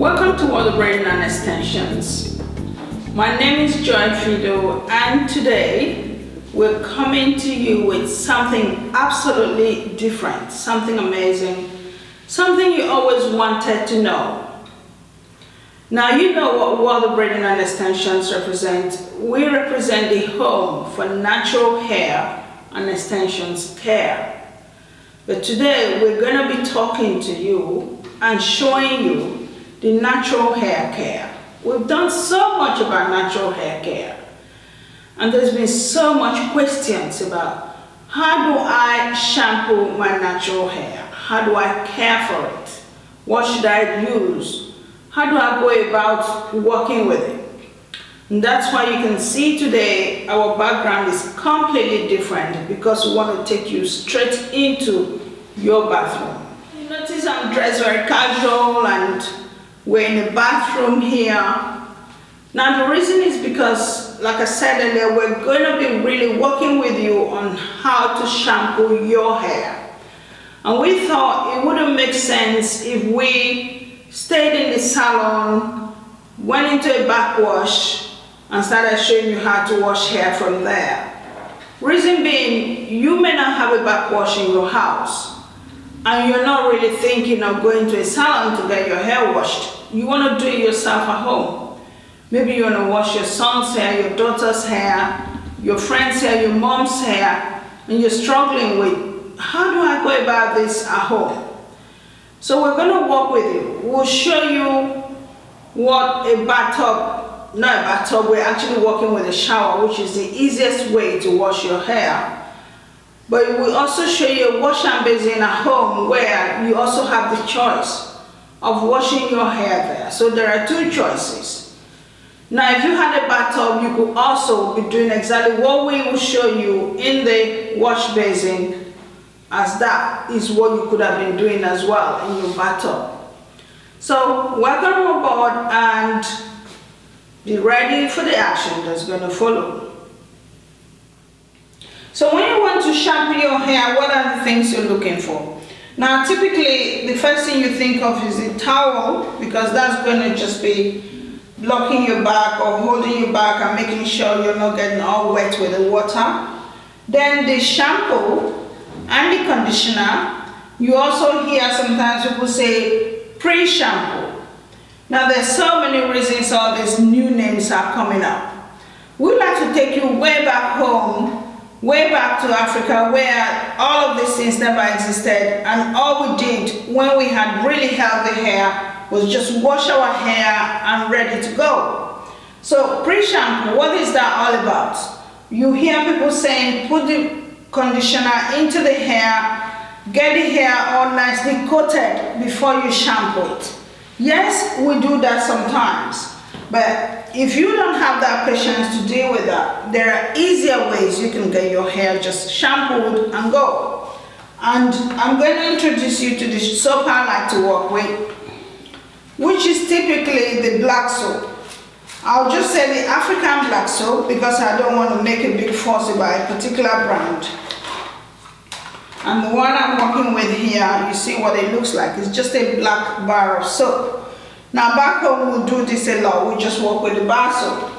Welcome to World of Braiding and Extensions. My name is Joy Fido, and today we're coming to you with something absolutely different, something amazing, something you always wanted to know. Now you know what World of Braiding and Extensions represent. We represent the home for natural hair and extensions care. But today we're going to be talking to you and showing you the natural hair care. We've done so much about natural hair care, and there's been so much questions about how do I shampoo my natural hair? How do I care for it? What should I use? How do I go about working with it? And that's why you can see today our background is completely different, because we want to take you straight into your bathroom. You notice I'm dressed very casual and we're in the bathroom here. Now the reason is because, like I said earlier, we're going to be really working with you on how to shampoo your hair. And we thought it wouldn't make sense if we stayed in the salon, went into a backwash, and started showing you how to wash hair from there. Reason being, you may not have a backwash in your house, and you're not really thinking of going to a salon to get your hair washed. You want to do it yourself at home. Maybe you want to wash your son's hair, your daughter's hair, your friend's hair, your mom's hair, and you're struggling with, how do I go about this at home? So we're going to work with you. We'll show you what a bathtub, not a bathtub, we're actually working with a shower, which is the easiest way to wash your hair. But we'll also show you a wash and basin at home, where you also have the choice of washing your hair there. So there are two choices. Now if you had a bathtub, you could also be doing exactly what we will show you in the wash basin, as that is what you could have been doing as well in your bathtub. So welcome aboard and be ready for the action that's going to follow. So when you want to shampoo your hair, what are the things you're looking for? Now typically the first thing you think of is a towel, because that's going to just be blocking your back or holding you back and making sure you're not getting all wet with the water. Then the shampoo and the conditioner. You also hear sometimes people say pre-shampoo. Now there's so many reasons all these new names are coming up. We'd like to take you way back home, way back to Africa, where all of these things never existed, and all we did when we had really healthy hair was just wash our hair and ready to go. So pre-shampoo, what is that all about? You hear people saying put the conditioner into the hair, get the hair all nicely coated before you shampoo it. Yes, we do that sometimes, but if you don't have that patience to deal with that, there are easier ways you can get your hair just shampooed and go. And I'm going to introduce you to the soap I like to work with, which is typically the black soap. I'll just say the African black soap, because I don't want to make a big fuss about a particular brand. And the one I'm working with here, you see what it looks like. It's just a black bar of soap. Now back home we do this a lot. We just work with the bar soap.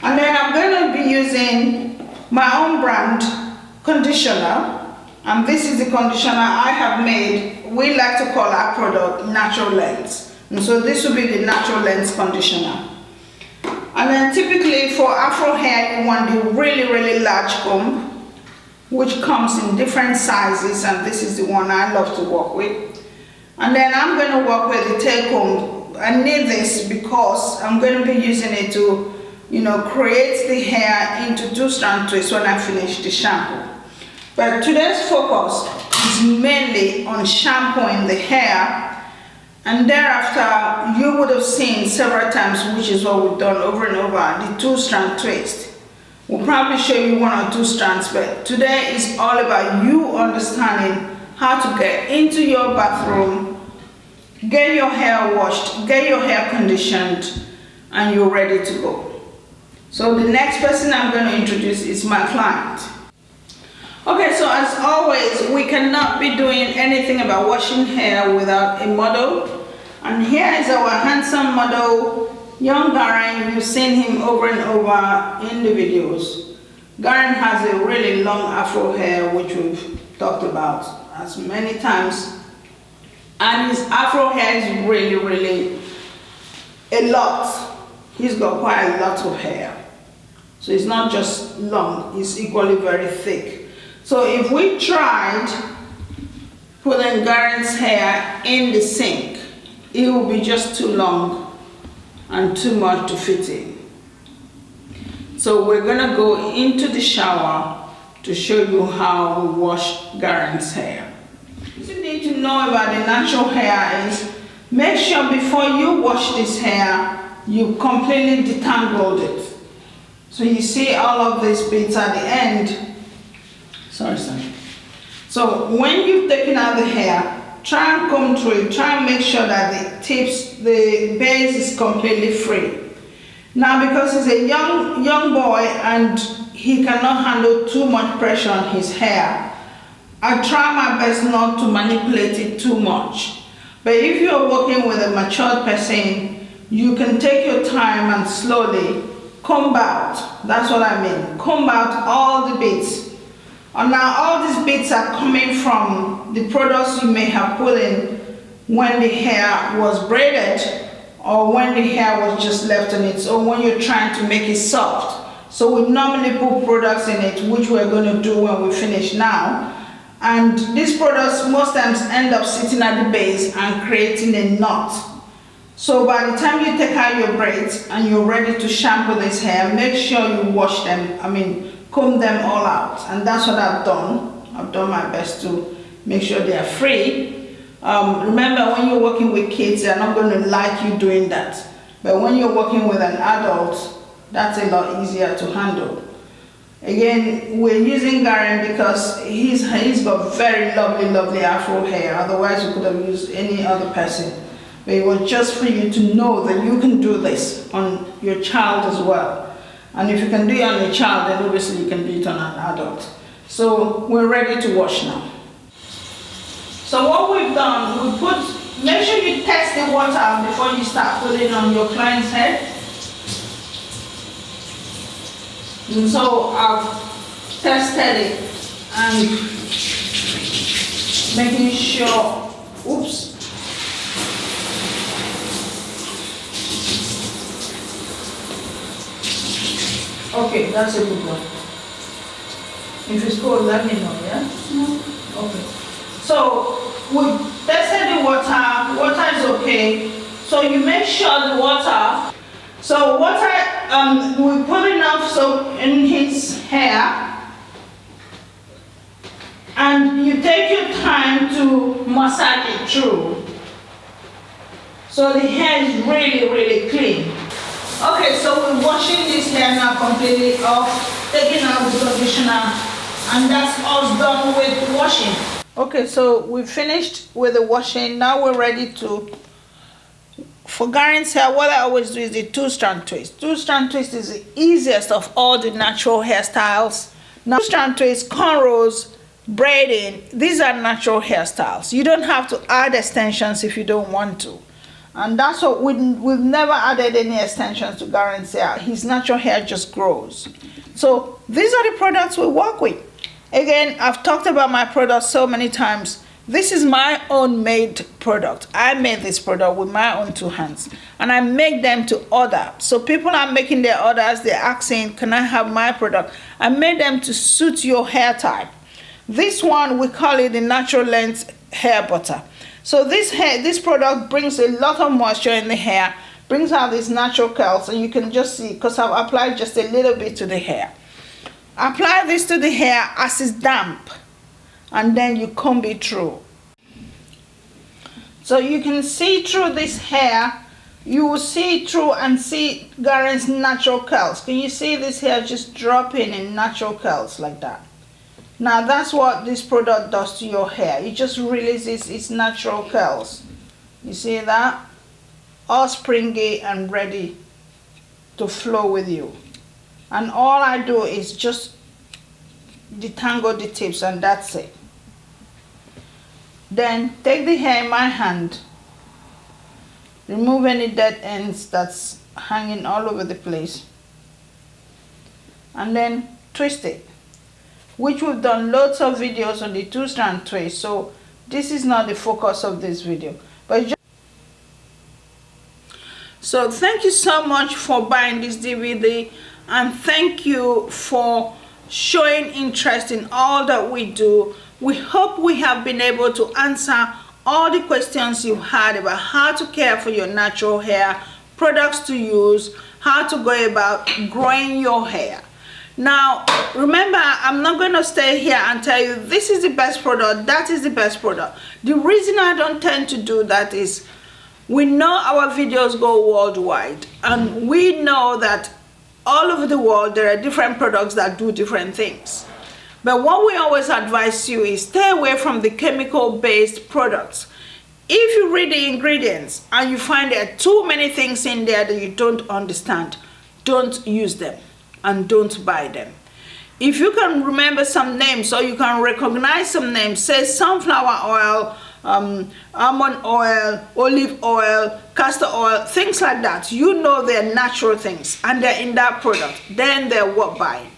And then I'm going to be using my own brand conditioner. And this is the conditioner I have made. We like to call our product Natural Lens. And so this will be the Natural Lens conditioner. And then typically for Afro hair, you want the really, really large comb, which comes in different sizes, and this is the one I love to work with. And then I'm going to work with the tail comb. I need this because I'm going to be using it to, create the hair into two-strand twists when I finish the shampoo. But today's focus is mainly on shampooing the hair, and thereafter you would have seen several times, which is what we've done over and over, the two-strand twist. We'll probably show you one or two strands, but today is all about you understanding how to get into your bathroom, get your hair washed, get your hair conditioned, and you're ready to go. So the next person I'm going to introduce is my client. Okay, so as always, we cannot be doing anything about washing hair without a model. And here is our handsome model, young Garen. You've seen him over and over in the videos. Garen has a really long afro hair, which we've talked about as many times. And his afro hair is really a lot. He's got quite a lot of hair. So it's not just long, it's equally very thick. So if we tried putting Garen's hair in the sink, it will be just too long and too much to fit in. So we're gonna go into the shower to show you how we wash Garen's hair. What you need to know about the natural hair is, make sure before you wash this hair, you completely detangled it. So you see all of these bits at the end. Sorry. So when you've taken out the hair, try and comb through it. Try and make sure that the tips, the base is completely free. Now, because he's a young boy and he cannot handle too much pressure on his hair, I try my best not to manipulate it too much. But if you're working with a matured person, you can take your time and slowly comb out. That's what I mean. Comb out all the bits. And now all these bits are coming from the products you may have put in when the hair was braided, or when the hair was just left on it, or when you're trying to make it soft. So we normally put products in it, which we're going to do when we finish now. And these products most times end up sitting at the base and creating a knot. So by the time you take out your braids and you're ready to shampoo this hair, make sure you wash them, comb them all out. And that's what I've done. I've done my best to make sure they are free. Remember, when you're working with kids, they're not going to like you doing that. But when you're working with an adult, that's a lot easier to handle. Again, we're using Garen because he's got very lovely afro hair. Otherwise, you could have used any other person. But it was just for you to know that you can do this on your child as well. And if you can do it on your child, then obviously you can do it on an adult. So we're ready to wash now. So what we've done, make sure you test the water before you start putting on your client's head. And so I've tested it and making sure, oops. Okay, that's a good one. If it's cold, let me know, yeah? Okay. So we tested the water. Water is okay. So you make sure the water. So we put enough soap in his hair, and you take your time to massage it through. So the hair is really clean. Okay, so we're washing this hair now completely off, taking out the conditioner, and that's us done with washing. Okay, so we finished with the washing. Now we're ready to, for Garen's hair, what I always do is the two-strand twist. Two-strand twist is the easiest of all the natural hairstyles. Now, two-strand twist, cornrows, braiding, these are natural hairstyles. You don't have to add extensions if you don't want to. And that's what we've never added any extensions to Garen's hair. His natural hair just grows. So these are the products we work with. Again, I've talked about my products so many times. This is my own made product. I made this product with my own two hands. And I make them to order. So people are making their orders. They're asking, can I have my product? I made them to suit your hair type. This one, we call it the Natural Length Hair Butter. So this product brings a lot of moisture in the hair, brings out these natural curls, and you can just see, because I've applied just a little bit to the hair. Apply this to the hair as it's damp, and then you comb it through. So you can see through this hair, you will see through and see Garen's natural curls. Can you see this hair just dropping in natural curls like that? Now that's what this product does to your hair. It just releases its natural curls. You see that? All springy and ready to flow with you. And all I do is just detangle the tips, and that's it. Then take the hair in my hand remove any dead ends that's hanging all over the place, and then twist it, which we've done lots of videos on the 2-strand twist, so this is not the focus of this video. But so thank you so much for buying this DVD, and thank you for showing interest in all that we do. We hope we have been able to answer all the questions you had about how to care for your natural hair, products to use, how to go about growing your hair. Now remember, I'm not going to stay here and tell you this is the best product, that is the best product. The reason I don't tend to do that is we know our videos go worldwide, and we know that all over the world there are different products that do different things. But what we always advise you is stay away from the chemical-based products. If you read the ingredients and you find there are too many things in there that you don't understand, don't use them and don't buy them. If you can remember some names or you can recognize some names, say sunflower oil, almond oil, olive oil, castor oil, things like that, you know they're natural things and they're in that product, then they're worth buying.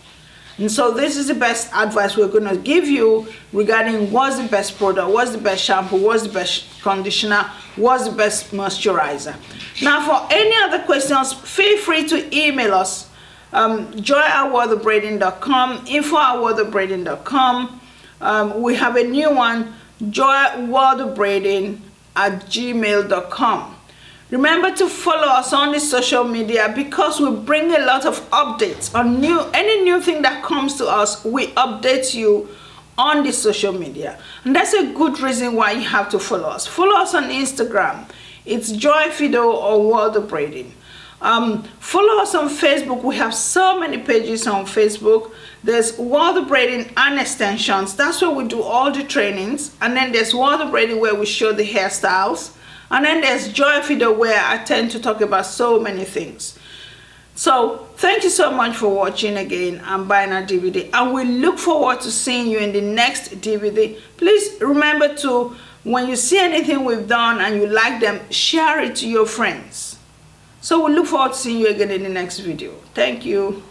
And so this is the best advice we're going to give you regarding what's the best product, what's the best shampoo, what's the best conditioner, what's the best moisturizer. Now for any other questions, feel free to email us, joy@worldofbraiding.com, info@worldofbraiding.com. We have a new one, joy@worldofbraiding@gmail.com. Remember to follow us on the social media, because we bring a lot of updates on any new thing that comes to us. We update you on the social media, and that's a good reason why you have to follow us. Follow us on Instagram, it's Joy Fido or World of Braiding. Follow us on Facebook. We have so many pages on Facebook. There's World of Braiding and Extensions, that's where we do all the trainings, and then there's World of Braiding where we show the hairstyles, and then there's Joy Fido where I tend to talk about so many things. So thank you so much for watching again and buying our DVD, and we look forward to seeing you in the next DVD. Please remember to, when you see anything we've done and you like them, share it to your friends. So we look forward to seeing you again in the next video. Thank you.